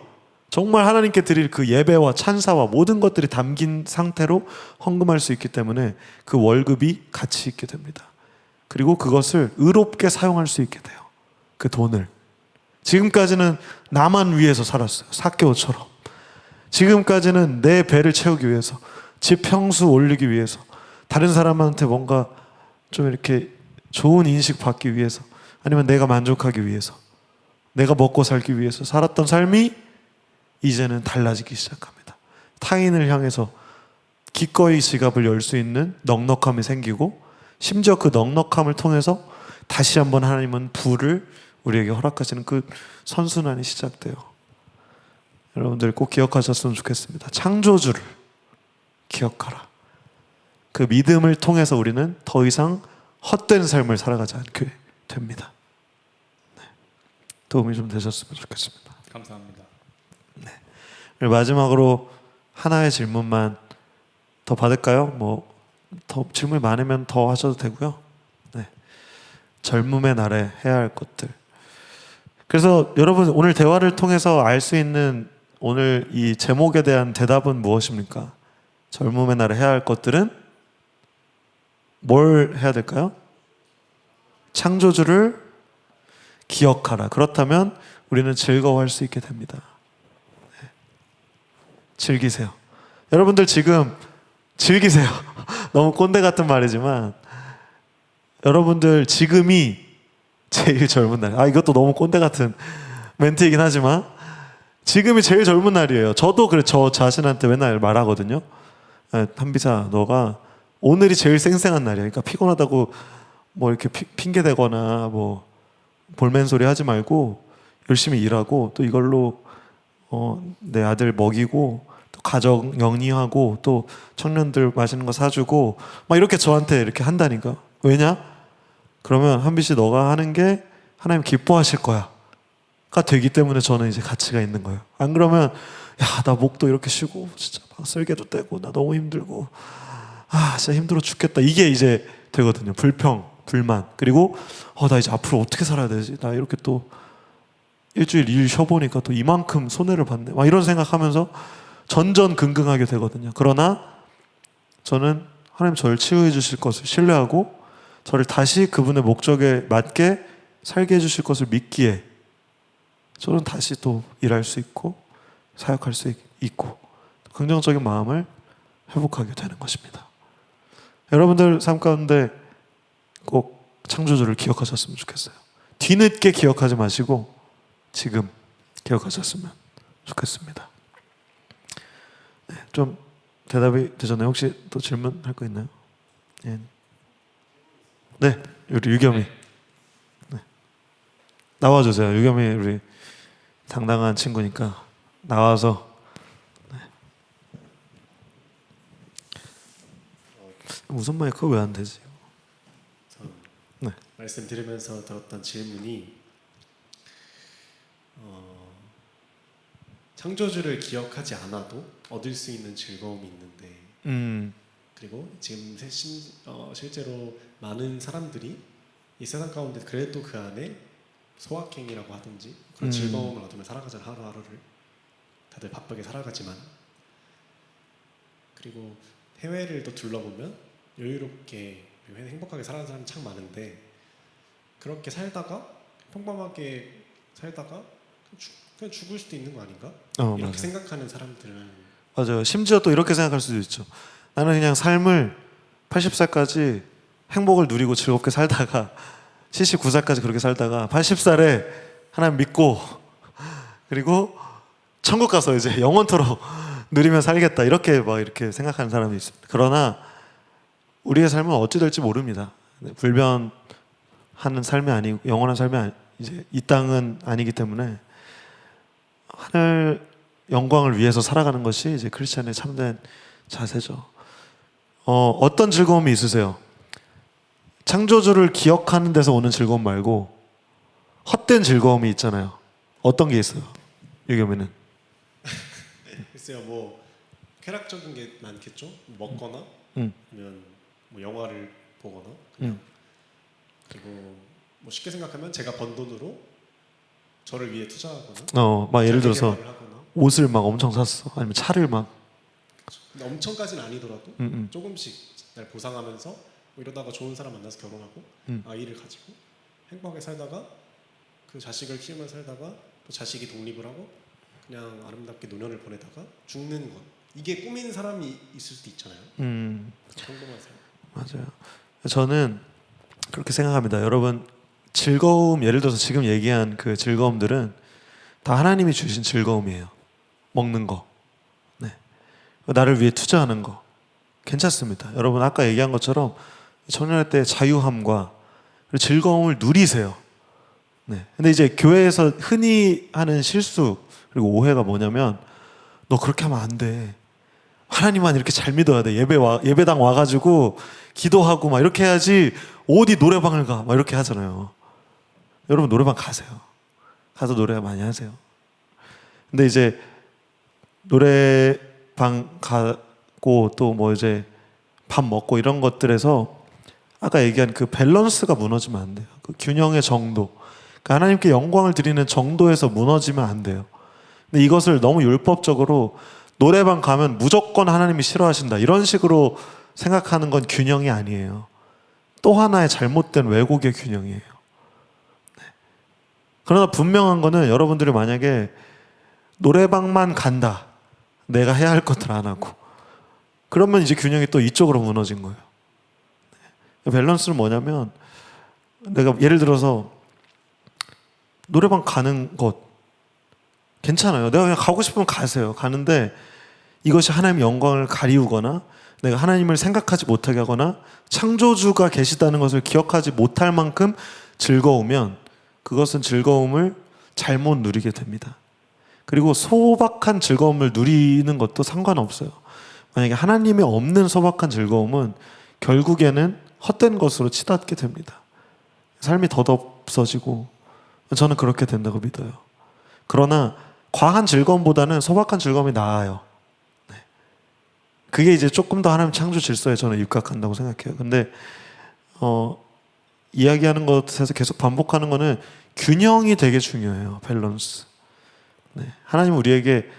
정말 하나님께 드릴 그 예배와 찬사와 모든 것들이 담긴 상태로 헌금할 수 있기 때문에 그 월급이 가치 있게 됩니다. 그리고 그것을 의롭게 사용할 수 있게 돼요. 그 돈을. 지금까지는 나만 위해서 살았어요. 삭개오처럼. 지금까지는 내 배를 채우기 위해서, 집 평수 올리기 위해서, 다른 사람한테 뭔가 좀 이렇게 좋은 인식 받기 위해서, 아니면 내가 만족하기 위해서, 내가 먹고 살기 위해서 살았던 삶이 이제는 달라지기 시작합니다. 타인을 향해서 기꺼이 지갑을 열 수 있는 넉넉함이 생기고, 심지어 그 넉넉함을 통해서 다시 한번 하나님은 부를 우리에게 허락하시는 그 선순환이 시작돼요. 여러분들 꼭 기억하셨으면 좋겠습니다. 창조주를 기억하라. 그 믿음을 통해서 우리는 더 이상 헛된 삶을 살아가지 않게 됩니다. 네. 도움이 좀 되셨으면 좋겠습니다. 감사합니다. 그리고 마지막으로 하나의 질문만 더 받을까요? 뭐 더 질문이 많으면 더 하셔도 되고요. 네. 젊음의 날에 해야 할 것들. 그래서 여러분 오늘 대화를 통해서 알 수 있는 오늘 이 제목에 대한 대답은 무엇입니까? 젊음의 날에 해야 할 것들은 뭘 해야 될까요? 창조주를 기억하라. 그렇다면 우리는 즐거워할 수 있게 됩니다. 네. 즐기세요. 여러분들 지금 즐기세요. 너무 꼰대 같은 말이지만 여러분들 지금이 제일 젊은 날. 이것도 너무 꼰대 같은 멘트이긴 하지만 지금이 제일 젊은 날이에요. 저도 그래 저 자신한테 맨날 말하거든요. 한비사 너가 오늘이 제일 쌩쌩한 날이야. 그러니까 피곤하다고 뭐 이렇게 핑계 대거나 뭐 볼멘 소리 하지 말고 열심히 일하고 또 이걸로 내 아들 먹이고 또 가정 영리하고 또 청년들 맛있는 거 사주고 막 이렇게 저한테 이렇게 한다니까. 왜냐? 그러면 한비 씨 너가 하는 게 하나님 기뻐하실 거야. 가 되기 때문에 저는 이제 가치가 있는 거예요. 안 그러면 야, 나 목도 이렇게 쉬고 진짜 막 쓸개도 떼고 나 너무 힘들고 진짜 힘들어 죽겠다. 이게 이제 되거든요. 불평, 불만. 그리고 나 이제 앞으로 어떻게 살아야 되지? 나 이렇게 또 일주일 일 쉬어보니까 또 이만큼 손해를 받네. 막 이런 생각하면서 전전긍긍하게 되거든요. 그러나 저는 하나님 저를 치유해 주실 것을 신뢰하고 저를 다시 그분의 목적에 맞게 살게 해주실 것을 믿기에 저는 다시 또 일할 수 있고 사역할 수 있고 긍정적인 마음을 회복하게 되는 것입니다. 여러분들 삶 가운데 꼭 창조주를 기억하셨으면 좋겠어요. 뒤늦게 기억하지 마시고 지금 기억하셨으면 좋겠습니다. 네, 좀 대답이 되셨나요? 혹시 또 질문할 거 있나요? 예. 네, 우리 유겸이 네. 나와주세요. 유겸이 우리 당당한 친구니까 나와서 무슨 마이크가 왜 안 되지? 네. 말씀드리면서 들었던 질문이 창조주를 기억하지 않아도 얻을 수 있는 즐거움이 있는데 그리고 지금 실제로 많은 사람들이 이 세상 가운데 그래도 그 안에 소확행이라고 하든지 그런 즐거움을 얻으며 살아가잖아요. 하루하루를 다들 바쁘게 살아가지만 그리고 해외를 또 둘러보면 여유롭게 행복하게 살아가는 사람이 참 많은데 그렇게 살다가 평범하게 살다가 그냥 죽을 수도 있는 거 아닌가? 이렇게 맞아요. 생각하는 사람들은 맞아요. 심지어 또 이렇게 생각할 수도 있죠. 나는 그냥 삶을 80살까지 행복을 누리고 즐겁게 살다가 79살까지 그렇게 살다가 80살에 하나님 믿고 그리고 천국 가서 이제 영원토록 누리며 살겠다 이렇게 막 이렇게 생각하는 사람이 있습니다. 그러나 우리의 삶은 어찌 될지 모릅니다. 불변하는 삶이 아니고 영원한 삶이 이제 이 땅은 아니기 때문에 하늘에 영광을 위해서 살아가는 것이 이제 크리스찬의 참된 자세죠. 어떤 즐거움이 있으세요? 창조주를 기억하는 데서 오는 즐거움 말고 헛된 즐거움이 있잖아요. 어떤 게 있어요? 유겸이는? 글쎄요, 뭐 쾌락적인 게 많겠죠. 먹거나 아니면 뭐 영화를 보거나 그냥. 그리고 뭐 쉽게 생각하면 제가 번 돈으로 저를 위해 투자하거나 막 예를 들어서 자기 개발을 하거나. 옷을 막 엄청 샀어. 아니면 차를 막. 근데 엄청까지는 아니더라도 조금씩 날 보상하면서 뭐 이러다가 좋은 사람 만나서 결혼하고 아이를 가지고 행복하게 살다가 그 자식을 키우면서 살다가 또 자식이 독립을 하고 그냥 아름답게 노년을 보내다가 죽는 것, 이게 꿈인 사람이 있을 수도 있잖아요. 평범한 사람. 맞아요. 저는 그렇게 생각합니다. 여러분, 즐거움, 예를 들어서 지금 얘기한 그 즐거움들은 다 하나님이 주신 즐거움이에요. 먹는 거, 네. 나를 위해 투자하는 거 괜찮습니다. 여러분 아까 얘기한 것처럼 청년의 때 자유함과 그리고 즐거움을 누리세요. 네. 근데 이제 교회에서 흔히 하는 실수 그리고 오해가 뭐냐면 너 그렇게 하면 안 돼. 하나님만 이렇게 잘 믿어야 돼. 예배당 와가지고 기도하고 막 이렇게 해야지 어디 노래방을 가. 막 이렇게 하잖아요. 여러분 노래방 가세요. 가서 노래 많이 하세요. 근데 이제 노래방 가고 또 뭐 이제 밥 먹고 이런 것들에서 아까 얘기한 그 밸런스가 무너지면 안 돼요. 그 균형의 정도. 그러니까 하나님께 영광을 드리는 정도에서 무너지면 안 돼요. 근데 이것을 너무 율법적으로 노래방 가면 무조건 하나님이 싫어하신다 이런 식으로 생각하는 건 균형이 아니에요. 또 하나의 잘못된 왜곡의 균형이에요. 네. 그러나 분명한 거는 여러분들이 만약에 노래방만 간다. 내가 해야 할 것들 안 하고. 그러면 이제 균형이 또 이쪽으로 무너진 거예요. 네. 밸런스는 뭐냐면 내가 예를 들어서 노래방 가는 것 괜찮아요. 내가 그냥 가고 싶으면 가세요. 가는데 이것이 하나님의 영광을 가리우거나 내가 하나님을 생각하지 못하게 하거나 창조주가 계시다는 것을 기억하지 못할 만큼 즐거우면 그것은 즐거움을 잘못 누리게 됩니다. 그리고 소박한 즐거움을 누리는 것도 상관없어요. 만약에 하나님이 없는 소박한 즐거움은 결국에는 헛된 것으로 치닫게 됩니다. 삶이 덧없어지고 저는 그렇게 된다고 믿어요. 그러나 과한 즐거움보다는 소박한 즐거움이 나아요. 네. 그게 이제 조금 더 하나님 창조 질서에 저는 입각한다고 생각해요. 근데 이야기하는 것에서 계속 반복하는 거는 균형이 되게 중요해요. 밸런스. 네. 하나님 우리에게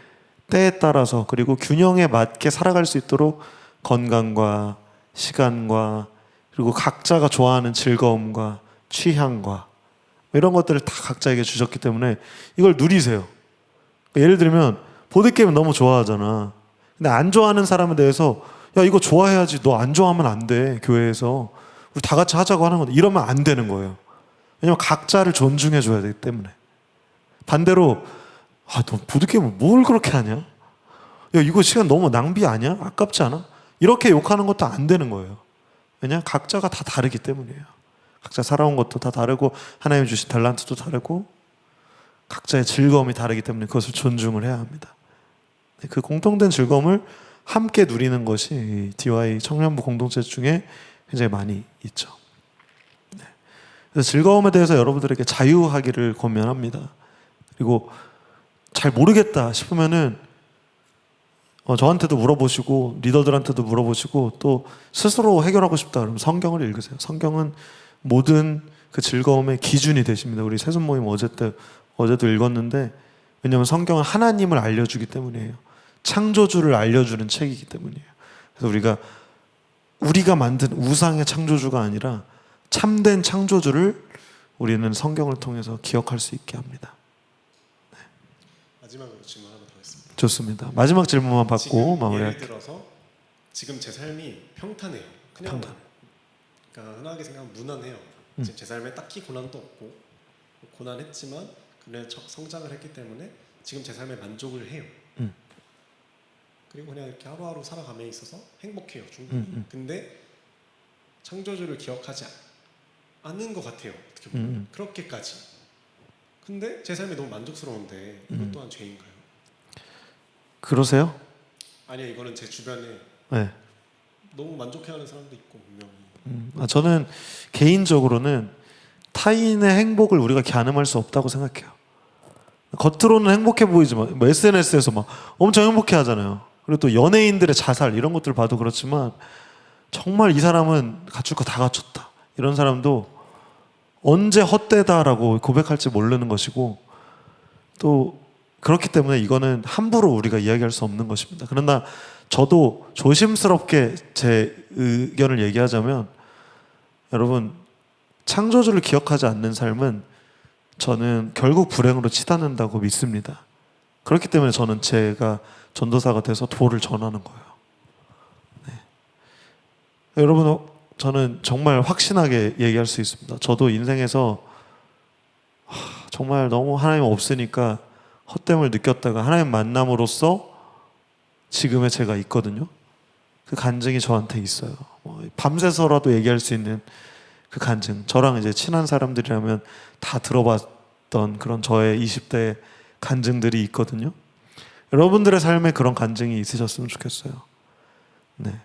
때에 따라서 그리고 균형에 맞게 살아갈 수 있도록 건강과 시간과 그리고 각자가 좋아하는 즐거움과 취향과 이런 것들을 다 각자에게 주셨기 때문에 이걸 누리세요. 예를 들면 보드게임 너무 좋아하잖아. 근데 안 좋아하는 사람에 대해서 야 이거 좋아해야지 너 안 좋아하면 안 돼. 교회에서 우리 다 같이 하자고 하는 건데 이러면 안 되는 거예요. 왜냐면 각자를 존중해 줘야 되기 때문에. 반대로 너 보드게임을 뭘 그렇게 하냐? 야 이거 시간 너무 낭비 아니야? 아깝지 않아? 이렇게 욕하는 것도 안 되는 거예요. 왜냐? 각자가 다 다르기 때문이에요. 각자 살아온 것도 다 다르고 하나님 주신 탤런트도 다르고 각자의 즐거움이 다르기 때문에 그것을 존중을 해야 합니다. 그 공통된 즐거움을 함께 누리는 것이 DY 청년부 공동체 중에 굉장히 많이 있죠. 그래서 즐거움에 대해서 여러분들에게 자유하기를 권면합니다. 그리고 잘 모르겠다 싶으면은 저한테도 물어보시고 리더들한테도 물어보시고 또 스스로 해결하고 싶다 그러면 성경을 읽으세요. 성경은 모든 그 즐거움의 기준이 되십니다. 우리 새손 모임 어제도 읽었는데 왜냐하면 성경은 하나님을 알려주기 때문이에요. 창조주를 알려주는 책이기 때문이에요. 그래서 우리가 만든 우상의 창조주가 아니라 참된 창조주를 우리는 성경을 통해서 기억할 수 있게 합니다. 네. 마지막으로 질문 하나 더 했습니다. 좋습니다. 마지막 질문만 받고 예를 마무리할게요. 들어서 지금 제 삶이 평탄해요. 그냥 그러니까 흔하게 생각하면 무난해요. 지금 제 삶에 딱히 고난도 없고 고난했지만 그래 성장을 했기 때문에 지금 제 삶에 만족을 해요. 그리고 그냥 이렇게 하루하루 살아감에 있어서 행복해요. 충분히. 근데 창조주를 기억하지 않는 것 같아요. 어떻게 보면 그렇게까지. 근데 제 삶이 너무 만족스러운데 이것 또한 죄인가요? 그러세요? 아니요, 이거는 제 주변에 네. 너무 만족해하는 사람도 있고 분명히. 저는 개인적으로는 타인의 행복을 우리가 가늠할 수 없다고 생각해요. 겉으로는 행복해 보이지만 뭐 SNS에서 막 엄청 행복해 하잖아요. 그리고 또 연예인들의 자살 이런 것들 봐도 그렇지만 정말 이 사람은 갖출 거 다 갖췄다. 이런 사람도 언제 헛되다라고 고백할지 모르는 것이고 또 그렇기 때문에 이거는 함부로 우리가 이야기할 수 없는 것입니다. 그러나 저도 조심스럽게 제 의견을 얘기하자면 여러분 창조주를 기억하지 않는 삶은 저는 결국 불행으로 치닫는다고 믿습니다. 그렇기 때문에 저는 제가 전도사가 돼서 도를 전하는 거예요. 네. 여러분 저는 정말 확신하게 얘기할 수 있습니다. 저도 인생에서 정말 너무 하나님 없으니까 헛됨을 느꼈다가 하나님 만남으로써 지금의 제가 있거든요. 그 간증이 저한테 있어요. 밤새서라도 얘기할 수 있는 그 간증. 저랑 이제 친한 사람들이라면 다 들어봤던 그런 저의 20대 간증들이 있거든요. 여러분들의 삶에 그런 간증이 있으셨으면 좋겠어요. 네.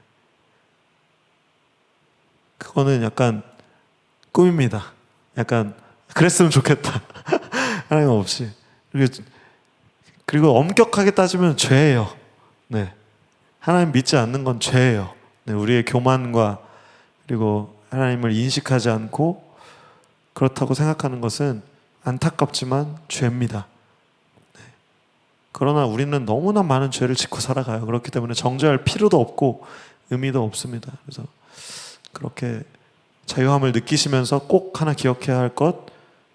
그거는 약간 꿈입니다. 약간 그랬으면 좋겠다. 하나님 없이. 그리고 엄격하게 따지면 죄예요. 네. 하나님 믿지 않는 건 죄예요. 네. 우리의 교만과 그리고 하나님을 인식하지 않고 그렇다고 생각하는 것은 안타깝지만 죄입니다. 네. 그러나 우리는 너무나 많은 죄를 짓고 살아가요. 그렇기 때문에 정죄할 필요도 없고 의미도 없습니다. 그래서 그렇게 자유함을 느끼시면서 꼭 하나 기억해야 할 것,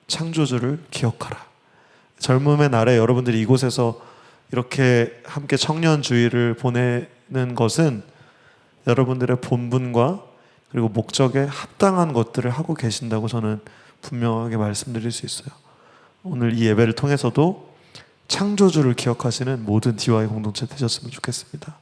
창조주를 기억하라. 젊음의 날에 여러분들이 이곳에서 이렇게 함께 청년주의를 보내는 것은 여러분들의 본분과 그리고 목적에 합당한 것들을 하고 계신다고 저는 분명하게 말씀드릴 수 있어요. 오늘 이 예배를 통해서도 창조주를 기억하시는 모든 DY 공동체 되셨으면 좋겠습니다.